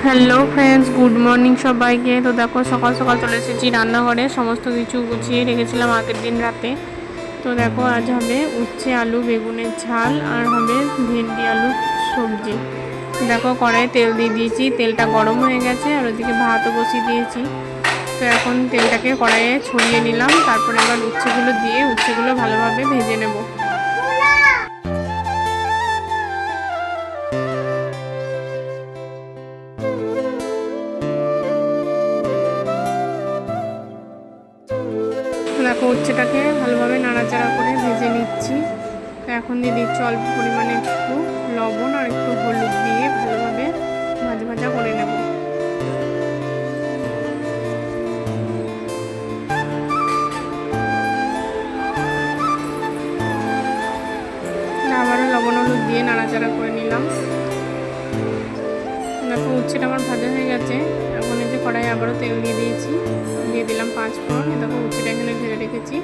Hello friends, good morning সবাইকে। তো দেখো সকাল সকাল চলে এসেছি রান্নাঘরে, সমস্ত কিছু গুছিয়ে রেখেছিলাম আগের দিন রাতে। তো দেখো আজ হবে উচ্ছে আলু বেগুনের ঝাল আর হবে ভেন্ডি আলু সবজি। দেখো কড়াইয়ে তেল দিয়ে দিয়েছি, তেলটা গরম হয়ে গেছে আর ওদিকে ভাতও বসিয়ে দিয়েছি। তো এখন তেলটাকে কড়াইয়ে ছড়িয়ে নিলাম, তারপরে আবার উচ্ছেগুলো দিয়ে উচ্ছেগুলো ভালোভাবে ভেজে নেব। দেখো উচ্ছেটাকে ভালোভাবে নাড়াচাড়া করে ভেজে নিচ্ছি। তো এখন দিয়ে দিচ্ছি অল্প পরিমাণে একটু লবণ আর একটু হলুদ দিয়ে ভালোভাবে ভাজা ভাজা করে নেব। আবারও লবণ হলুদ দিয়ে নাড়াচাড়া করে নিলাম। দেখো উচ্ছেটা আমার ভাজা হয়ে গেছে। এখন এই যে কড়াইয়ে আবারও তেল দিয়ে দিয়েছি, দিয়ে দিলাম 5 ফোড়ন। দেখো উচ্ছেটা এখানে ঢেলে রেখেছি।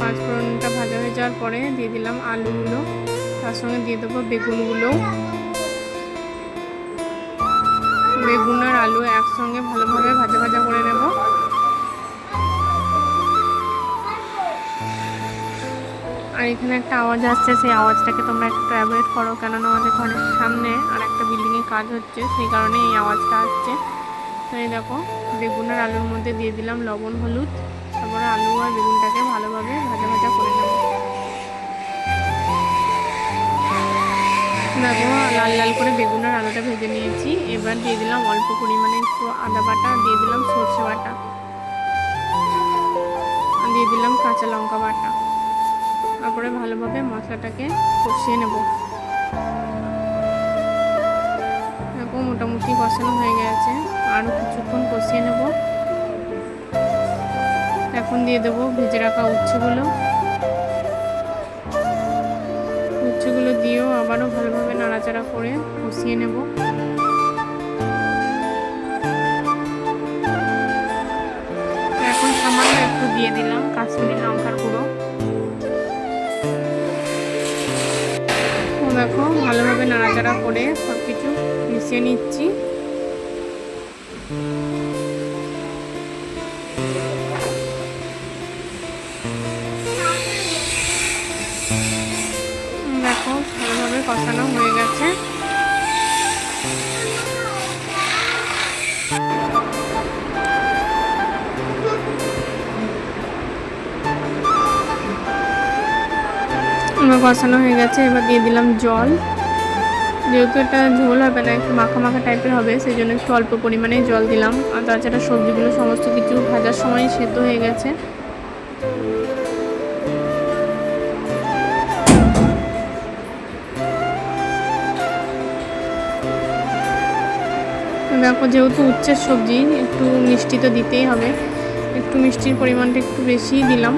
5 ফোড়নটা ভাজা হয়ে যাওয়ার পরে দিয়ে দিলাম আলুগুলো, তার সঙ্গে দিয়ে দেবো বেগুনগুলো। বেগুন আর আলু একসঙ্গে ভালোভাবে ভাজা ভাজা করে নেব। আর এখানে একটা আওয়াজ আসছে, সেই আওয়াজটাকে তোমরা একটু অ্যাভয়েড করো, কেননা আমাদের ঘরের সামনে আর একটা বিল্ডিংয়ে কাজ হচ্ছে, সেই কারণে এই আওয়াজটা আসছে। তো এই দেখো বেগুন আর আলুর মধ্যে দিয়ে দিলাম লবণ হলুদ, তারপরে আলু আর বেগুনটাকে ভালোভাবে ভাজা ভাজা করে নেব। দেখো লাল লাল করে বেগুন আর আলুটা ভেজে নিয়েছি। এবার দিয়ে দিলাম অল্প পরিমাণে একটু আদা বাটা, দিয়ে দিলাম সর্ষে বাটা, দিয়ে দিলাম কাঁচা লঙ্কা বাটা। তারপরে ভালোভাবে মশলাটাকে কষিয়ে নেব। দেখো মোটামুটি কষানো হয়ে গেছে, আরও কিছুক্ষণ কষিয়ে নেব। এখন দিয়ে দেবো ভেজে রাখা উচ্ছেগুলো দিয়েও আবারও ভালোভাবে নাড়াচাড়া করে কষিয়ে নেব। এখন সামান্য একটু দিয়ে দিলাম কাশ্মীরি লঙ্কার গুঁড়ো। দেখো ভালোভাবে নাড়াচাড়া করে সব কিছু মিশিয়ে নিচ্ছি। দেখো ভালোভাবে কষানো হয়ে গেছে। কষানো হয়ে গেছে, এবার দিয়ে দিলাম জল। যেহেতু এটা ঝোল হবে না, একটু মাখা মাখা টাইপের হবে, সেই জন্য একটু অল্প পরিমাণে জল দিলাম। আর তাছাড়া সবজিগুলো সমস্ত কিছু ভাজার সময় সেদ্ধ হয়ে গেছে। দেখো যেহেতু উচ্ছের সবজি, একটু মিষ্টি তো দিতেই হবে, একটু মিষ্টির পরিমাণটা একটু বেশিই দিলাম।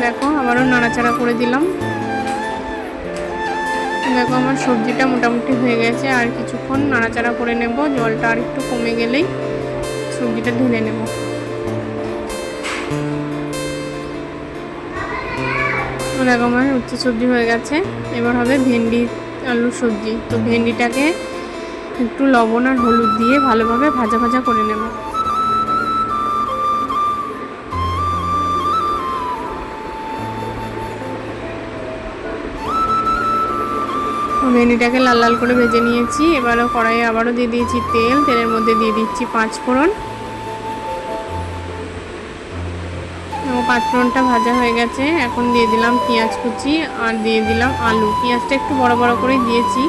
দেখো আবারও নাড়াচাড়া করে দিলাম। দেখো আমার সবজিটা মোটামুটি হয়ে গেছে, আর কিছুক্ষণ নাড়াচাড়া করে নেব। জলটা আর একটু কমে গেলেই সবজিটা ঢেলে নেব। দেখো আমার উচ্ছে সবজি হয়ে গেছে। এবার হবে ভেন্ডি আলু সবজি। তো ভেন্ডিটাকে একটু লবণ আর হলুদ দিয়ে ভালোভাবে ভাজা ভাজা করে নেব। ভেন্ডিটাকে লাল লাল করে ভেজে নিয়েছি। এবারও কড়াইয়ে আবারও দিয়ে দিয়েছি তেল, তেলের মধ্যে দিয়ে দিচ্ছি 5 ফোড়ন। 5 ফোড়নটা ভাজা হয়ে গেছে। এখন দিয়ে দিলাম পেঁয়াজ কুচি আর দিয়ে দিলাম আলু। পেঁয়াজটা একটু বড় বড় করে দিয়েছি।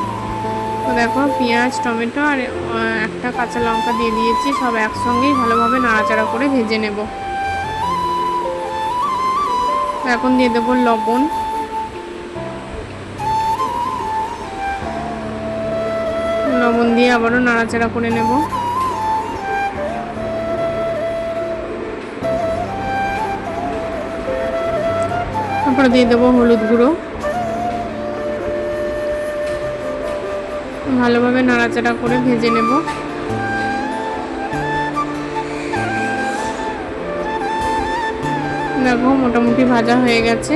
তো দেখো পেঁয়াজ টমেটো আর একটা কাঁচা লঙ্কা দিয়ে দিয়েছি, সব একসঙ্গেই ভালোভাবে নাড়াচাড়া করে ভেজে নেব। এখন দিয়ে দেবো লবণ, লবণ দিয়ে আবারও নাড়াচাড়া করে নেব। তারপরে দিয়ে দেবো হলুদ গুঁড়ো, ভালোভাবে নাড়াচাড়া করে ভেজে নেব। দেখো মোটামুটি ভাজা হয়ে গেছে।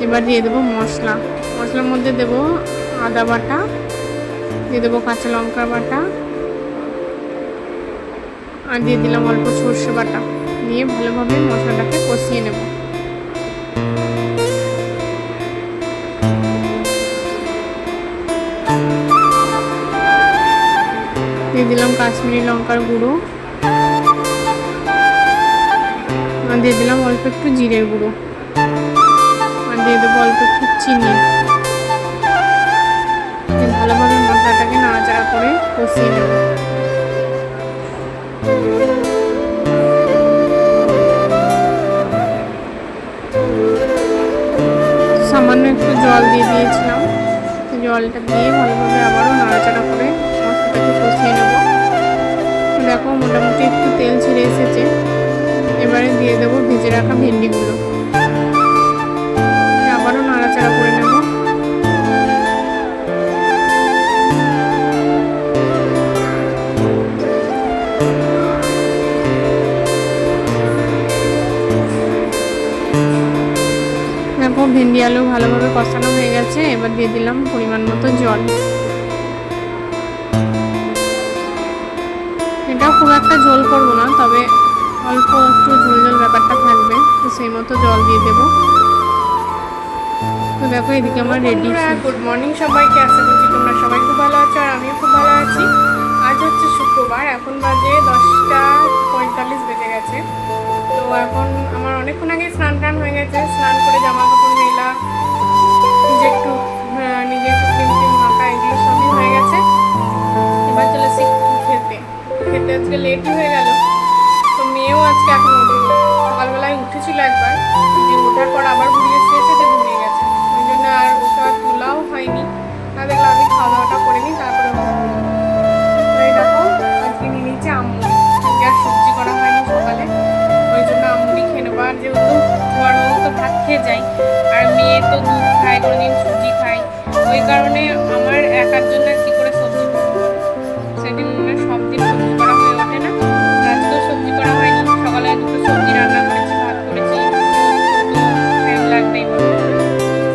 এবার দিয়ে দেবো মশলা। মশলার মধ্যে দেবো আদা বাটা, দিয়ে দেবো কাঁচা লঙ্কা বাটা, আর দিয়ে দিলাম অল্প সর্ষে বাটা, দিয়ে ভালোভাবে মশলাটাকে কষিয়ে নেব। দিয়ে দিলাম কাশ্মীরি লঙ্কার গুঁড়ো, আর দিয়ে দিলাম অল্প একটু জিরের গুঁড়ো, আর দিয়ে দেবো অল্প একটু চিনি। ভালোভাবে মশলাটাকে নাড়াচাড়া করে কষিয়ে নেব। সামান্য একটু জল দিয়ে দিয়েছিলাম, জলটা দিয়ে ভালোভাবে আবারও নাড়াচাড়া করে মশলাটাকে কষিয়ে নেব। দেখো মোটামুটি একটু তেল ছেড়ে এসেছে। এবারে দিয়ে দেবো ভেজে রাখা ভেন্ডিগুলো, আবারও নাড়াচাড়া করে নেব। দেখো ভেন্ডি আলু ভালোভাবে কষানো হয়ে গেছে। এবার দিয়ে দিলাম পরিমাণ মতো জল। এটাও খুব একটা ঝোল করবো না, তবে অল্প একটু ঝোল ঝোল ব্যাপারটা থাকবে, তো সেই মতো জল দিয়ে দেবো। তো দেখো এদিকে আমার রেডি। গুড মর্নিং সবাইকে, আশা করছি তোমরা সবাই খুব ভালো আছো, আর আমিও খুব ভালো আছি। আজ হচ্ছে শুক্রবার, এখন বাজে 10:45 বেজে গেছে। তো এখন আমার অনেকক্ষণ আগে স্নান টান হয়ে গেছে, স্নান করে জামা কাপড় মেলা, নিজে একটু ক্রিম টিম মাখা, এগুলো সবই হয়ে গেছে। এবার চলেছি খেতে। আজকে লেটই হয়ে গেল। তো মেয়েও আজকে এখন উঠেনি, সকালবেলায় উঠেছিল একবার, ওঠার পর আবার ঘুরিয়ে শুয়েছে, তো ঘুমিয়ে গেছে। ওই জন্য আর ওটা তোলাও হয়নি। না দেখলাম আমি খাওয়া দাওয়াটা করে নিই, তারপরে দেখো আজকে নিয়ে নিচ্ছে আমুড়ি। আজকে আর সবজি করা হয়নি সকালে, ওই জন্য আমুড়ি খেয়ে নেবো। আর যেহেতু বড় তো ভাত খেয়ে যায়, আর মেয়ে তো দুধ খায়, কোনোদিন সুজি খায়, ওই কারণে আমার একার জন্য কি করে সবজি করবো, সেদিন সব দিন সবজি করা হয়ে ওঠে না। আজকেও সবজি করা হয়নি, সকালে দুটো সবজি রান্না করেছি, ভাত করেছি, তো টাইম লাগবেই বলো,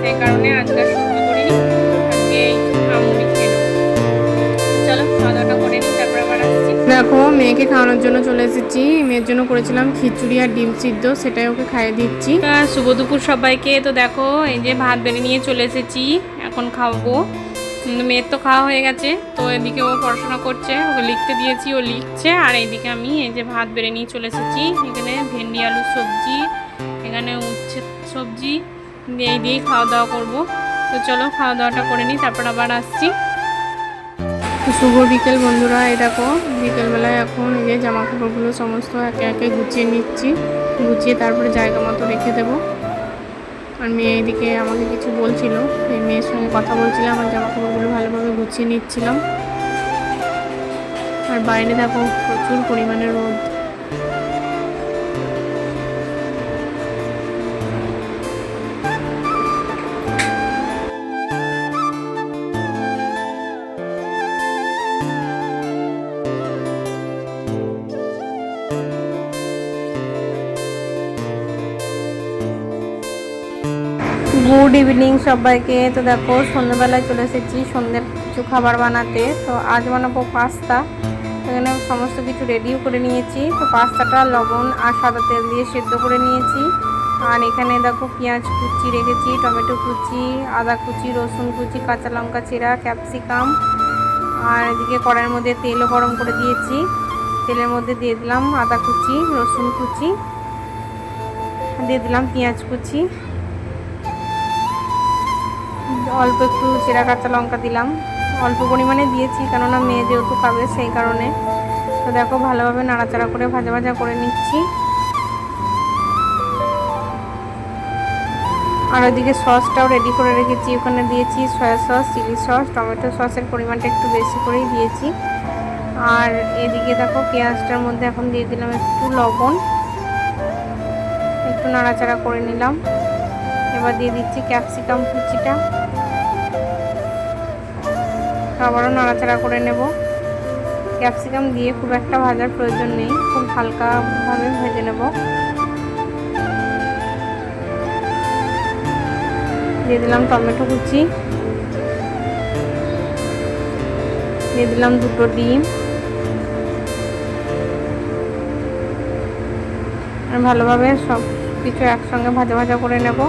সেই কারণে আজকে সবজি করিনি। আজকে আমুড়ি খেয়ে নেবো। চলো খাওয়া দাওয়াটা করে নিই, তারপর আবার আসছি। দেখো মেয়েকে খাওয়ানোর জন্য চলে এসেছি। মেয়ের জন্য করেছিলাম খিচুড়ি আর ডিম সিদ্ধ, সেটাই ওকে খাইয়ে দিচ্ছি। শুভ দুপুর সবাইকে। তো দেখো এই যে ভাত বেড়ে নিয়ে চলে এসেছি, এখন খাওয়াবো। মেয়ের তো খাওয়া হয়ে গেছে, তো এদিকে ও পড়াশোনা করছে, ওকে লিখতে দিয়েছি, ও লিখছে। আর এইদিকে আমি এই যে ভাত বেড়ে নিয়ে চলে এসেছি। এখানে ভেন্ডি আলু সবজি, এখানে উচ্ছে সবজি, এই দিয়েই খাওয়া দাওয়া করবো। তো চলো খাওয়া দাওয়াটা করে নিই, তারপর আবার আসছি। শুভ বিকেল বন্ধুরা। এই দেখো বিকেলবেলায় এখন এই যে জামা কাপড়গুলো সমস্ত একে একে গুছিয়ে নিচ্ছি, গুছিয়ে তারপরে জায়গা মতো রেখে দেবো। আর মেয়ে এদিকে আমাকে কিছু বলছিল, এই মেয়ের সঙ্গে কথা বলছিলাম, আর জামা কাপড়গুলো ভালোভাবে গুছিয়ে নিচ্ছিলাম। আর বাইরে দেখো প্রচুর পরিমাণে রোদ। গুড ইভিনিং সবাইকে। তো দেখো সন্ধ্যেবেলায় চলে এসেছি সন্ধ্যের কিছু খাবার বানাতে। তো আজ বানাবো পাস্তা। এখানে সমস্ত কিছু রেডিও করে নিয়েছি। তো পাস্তাটা লবণ আর সাদা তেল দিয়ে সেদ্ধ করে নিয়েছি। আর এখানে দেখো পেঁয়াজ কুচি রেখেছি, টমেটো কুচি, আদা কুচি, রসুন কুচি, কাঁচা লঙ্কা চিরা, ক্যাপসিকাম। আর এদিকে কড়াইয়ের মধ্যে তেলও গরম করে দিয়েছি, তেলের মধ্যে দিয়ে দিলাম আদা কুচি, রসুন কুচি, দিয়ে দিলাম পেঁয়াজ কুচি, অল্প একটু চেরা কাঁচা লঙ্কা দিলাম, অল্প পরিমাণে দিয়েছি কেননা মেয়ে যেহেতু খাবে সেই কারণে। তো দেখো ভালোভাবে নাড়াচাড়া করে ভাজা ভাজা করে নিচ্ছি। আর ওইদিকে সসটাও রেডি করে রেখেছি, ওখানে দিয়েছি soya sauce, chilli sauce, tomato সসের পরিমাণটা একটু বেশি করেই দিয়েছি। আর এদিকে দেখো পেঁয়াজটার মধ্যে এখন দিয়ে দিলাম একটু লবণ, একটু নাড়াচাড়া করে নিলাম। এবার দিয়ে দিচ্ছি ক্যাপসিকাম কুচিটা, আবারও নাড়াচাড়া করে নেব। ক্যাপসিকাম দিয়ে খুব একটা ভাজার প্রয়োজন নেই, খুব হালকাভাবে ভেজে নেব। দিয়ে দিলাম টমেটো কুচি, দিয়ে দিলাম দুটো ডিম, আর ভালোভাবে সব কিছু একসঙ্গে ভাজা ভাজা করে নেব।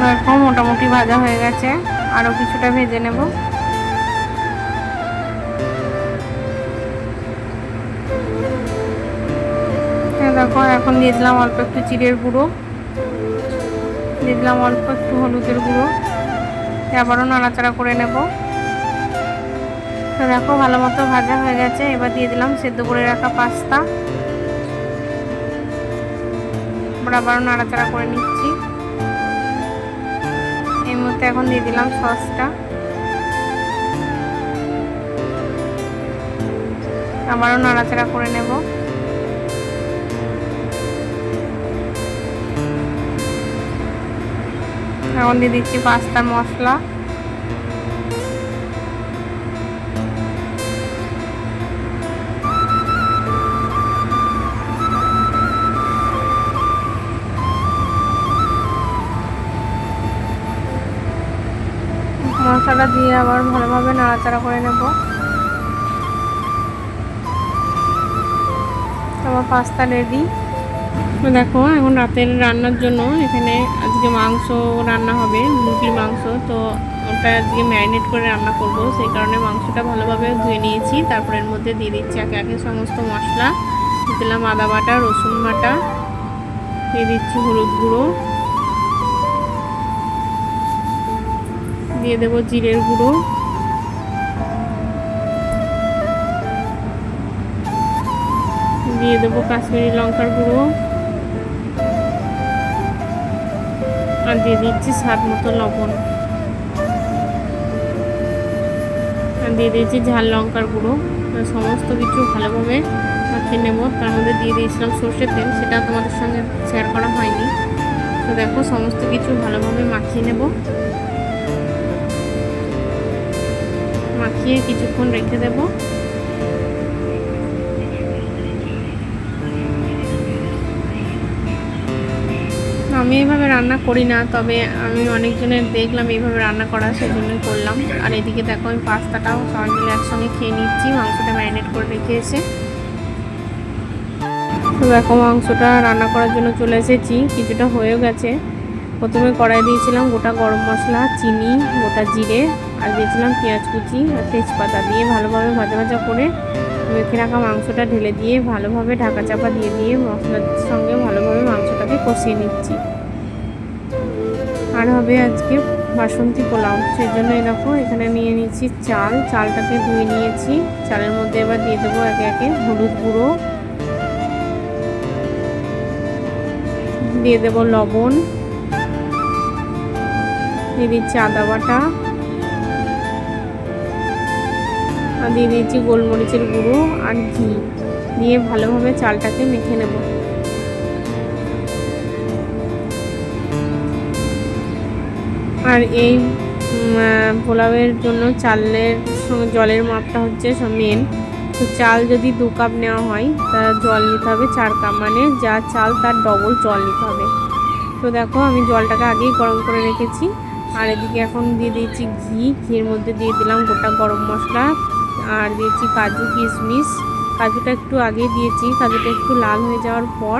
দেখো মোটামুটি ভাজা হয়ে গেছে, আরো কিছুটা ভেজে নেব। দেখো এখন দিয়ে দিলাম অল্প একটু জিরের গুঁড়ো, দিয়ে দিলাম অল্প একটু হলুদের গুঁড়ো, আবারও নাড়াচাড়া করে নেব। তো দেখো ভালো মতো ভাজা হয়ে গেছে। এবার দিয়ে দিলাম সেদ্ধ করে রাখা পাস্তা, আবারও নাড়াচাড়া করে নিচ্ছি। এই মুহূর্তে এখন দিয়ে দিলাম সসটা, আবারও নাড়াচাড়া করে নেব। এখন দিয়ে দিচ্ছি পাস্তার মশলা, মশলাটা দিয়ে আবার ভালোভাবে নাড়াচাড়া করে নেব। আমার পাস্তা রেডি। দেখো এখন রাতের রান্নার জন্য এখানে আজকে মাংস রান্না হবে, মুরগির মাংস। তো ওটা আজকে ম্যারিনেট করে রান্না করব, সেই কারণে মাংসটা ভালোভাবে ধুয়ে নিয়েছি। তারপর এর মধ্যে দিয়ে দিচ্ছি একে একে সমস্ত মশলা। দিলাম আদা বাটা, রসুন বাটা, দিয়ে দিচ্ছি হলুদ গুঁড়ো, দিয়ে দেবো জিরের গুঁড়ো, দিয়ে দেবো কাশ্মীরি লঙ্কার গুঁড়ো, আর দিয়ে দিচ্ছি স্বাদ মতো লবণ, আর দিয়ে দিয়েছি ঝাল লঙ্কার গুঁড়ো। সমস্ত কিছু ভালোভাবে মাখিয়ে নেব। তার মধ্যে দিয়ে দিয়েছিলাম সর্ষের তেল, সেটা তোমাদের সঙ্গে শেয়ার করা হয়নি। তো দেখো সমস্ত কিছু ভালোভাবে মাখিয়ে নেব। মাখিয়ে কিছুক্ষণ রেখে দেব। আমি এইভাবে রান্না করি না, তবে আমি অনেকজনের দেখলাম এইভাবে রান্না করা, সেই জন্যই করলাম। আর এদিকে দেখো আমি পাস্তাটাও সবাই মিলে একসঙ্গে খেয়ে নিচ্ছি, মাংসটা ম্যারিনেট করে রেখে এসে। তো দেখো মাংসটা রান্না করার জন্য চলে এসেছি, কিছুটা হয়েও গেছে। প্রথমে কড়াই দিয়েছিলাম গোটা গরম মশলা, চিনি, গোটা জিরে, আর দিয়েছিলাম পেঁয়াজ কুচি আর তেজপাতা, দিয়ে ভালোভাবে ভাজা ভাজা করে মেখে রাখা মাংসটা ঢেলে দিয়ে ভালোভাবে ঢাকা চাপা দিয়ে দিয়ে মশলার সঙ্গে ভালোভাবে মাংসটাকে কষিয়ে নিচ্ছি। আর হবে আজকে বাসন্তী পোলাও, সেই জন্য দেখো এখানে নিয়ে নিচ্ছি চালটাকে ধুয়ে নিয়েছি। চালের মধ্যে এবার দিয়ে দেবো একে একে হলুদ গুঁড়ো, দিয়ে দেবো লবণ, দিয়ে দিচ্ছি আদা বাটা, আর দিয়ে দিচ্ছি গোলমরিচের গুঁড়ো আর ঘি, দিয়ে ভালোভাবে চালটাকে মেখে নেব। আর এই পোলাওয়ের জন্য চালের সঙ্গে জলের মাপটা হচ্ছে মেন। তো চাল যদি 2 কাপ নেওয়া হয়, তা জল নিতে হবে 4 কাপ, মানে যা চাল তার ডবল জল নিতে হবে। তো দেখো আমি জলটাকে আগেই গরম করে রেখেছি। আর এদিকে এখন দিয়ে দিয়েছি ঘির মধ্যে দিয়ে দিলাম গোটা গরম মশলা, আর দিয়েছি কাজু কিশমিশ। কাজুটা একটু আগে দিয়েছি, কাজুটা একটু লাল হয়ে যাওয়ার পর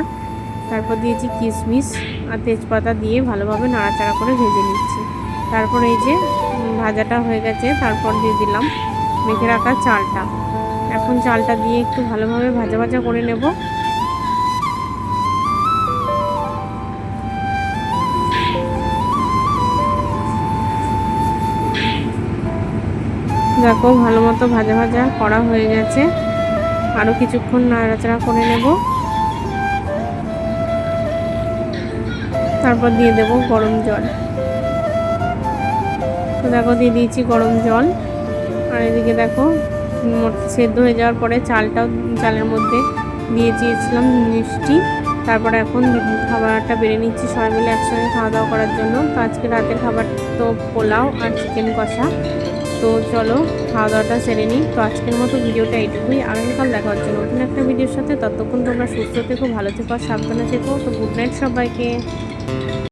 তারপর দিয়েছি কিশমিশ আর তেজপাতা, দিয়ে ভালোভাবে নাড়াচাড়া করে ভেজে নিচ্ছি। তারপর এই যে ভাজাটা হয়ে গেছে, তারপর দিয়ে দিলাম মেখে রাখা চালটা। এখন চালটা দিয়ে একটু ভালোভাবে ভাজা ভাজা করে নেব। দেখো ভালো মতো ভাজা ভাজা করা হয়ে গেছে, আরও কিছুক্ষণ নাড়াচাড়া করে নেব। তারপর দিয়ে দেব গরম জল। তো দেখো দিয়ে দিয়েছি গরম জল। আর এদিকে দেখো সেদ্ধ হয়ে যাওয়ার পরে চালের মধ্যে দিয়ে দিয়েছিলাম মিষ্টি। তারপরে এখন খাবারটা বেড়ে নিচ্ছি সবাই মিলে একসঙ্গে খাওয়া দাওয়া করার জন্য। তো আজকে রাতের খাবার তো পোলাও আর চিকেন কষা। তো চলো খাওয়া দাওয়াটা সেরে নিই। তো আজকের মতো ভিডিওটা এইটুকুই, আগামীকাল দেখা হচ্ছে নতুন একটা ভিডিওর সাথে। ততক্ষণ তোমরা সুস্থ থেকো, ভালো থেকো আর সাবধানে থেকো। তো গুড নাইট সবাইকে।